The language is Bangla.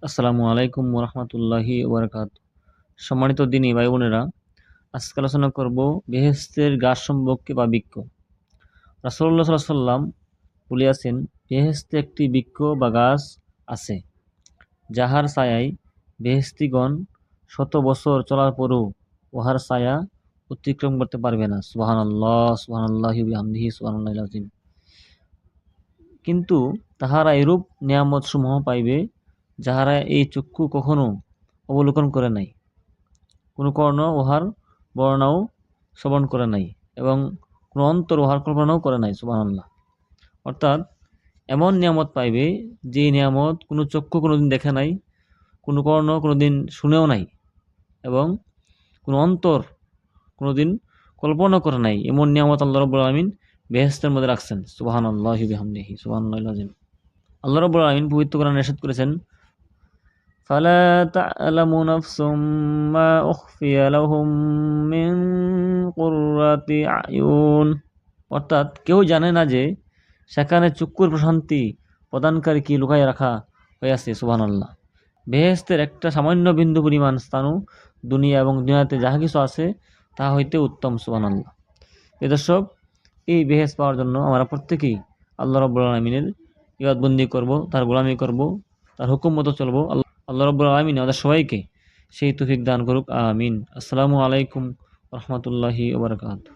আসসালামু আলাইকুম ওরহমতুল্লাহি ওবরাকাতুহু। সম্মানিত দিনী ভাই বোনেরা, আজকে আলোচনা করব বেহেশতের গাছ সম্পর্কে বা বৃক্ষ। রাসূলুল্লাহ সাল্লাল্লাহু আলাইহি সাল্লাম বলিয়াছেন, বেহেশতে একটি বৃক্ষ বা গাছ আছে, যাহার ছায়ায় বেহেশতীগণ শত বছর চলার পরও উহার ছায়া অতিক্রম করতে পারবে না। সুবহানাল্লাহ, সুবহানাল্লাহি ওয়া বিহামদিহি, সুবহানাল্লাহিল আযীম। কিন্তু তাহারা এরূপ নিয়ামত সমূহ পাইবে, যাহারা এই চক্ষু কখনো অবলোকন করে নাই, কোনো কর্ণ উহার বর্ণনাও শ্রবণ করে নাই, এবং কোনো অন্তর উহার কল্পনাও করে নাই। সুবহানাল্লাহ। অর্থাৎ এমন নিয়ামত পাইবে, যে নিয়ামত কোনো চক্ষু কোনোদিন দেখে নাই, কোনো কর্ণ কোনোদিন শুনেও নাই, এবং কোনো অন্তর কোনোদিন কল্পনা করে নাই। এমন নিয়ামত আল্লাহ রাব্বুল আলামিন বেহেশতের মধ্যে রাখছেন। সুবহানাল্লাহি ওয়া বিহামদিহি, সুবহানাল্লাহিল আযীম। আল্লাহ রাব্বুল আলামিন পবিত্র কোরআনে ইরশাদ করেছেন, ফালা তা'লামু নাফসুম মা উখফিয়া লাহুম মিন কুররাতি আয়ুন। অর্থাৎ কেউ জানে না যে সেখানে চক্ষুর প্রশান্তি প্রদানকারী কি লুকাইয়া রাখা হইয়াছে। সুবহানাল্লাহ। বেহেশতের একটা সামান্য বিন্দু পরিমাণ স্থানও দুনিয়া এবং দুনিয়াতে যাহা কিছু আছে তাহা হইতে উত্তম। সুবহানাল্লাহ। প্রিয় দর্শক, এই বেহেশত পাওয়ার জন্য আমরা প্রত্যেকেই আল্লাহ রাব্বুল আলামিনের ইবাদতবন্দি করব, তার গোলামি করব, তার হুকুম মতো চলবো। আল্লাহ রাব্বুল আলামিন আমাদের সবাইকে সেই তৌফিক দান করুক। আমিন। আসসালামু আলাইকুম ওয়া রাহমাতুল্লাহি ওয়া বারাকাতুহু।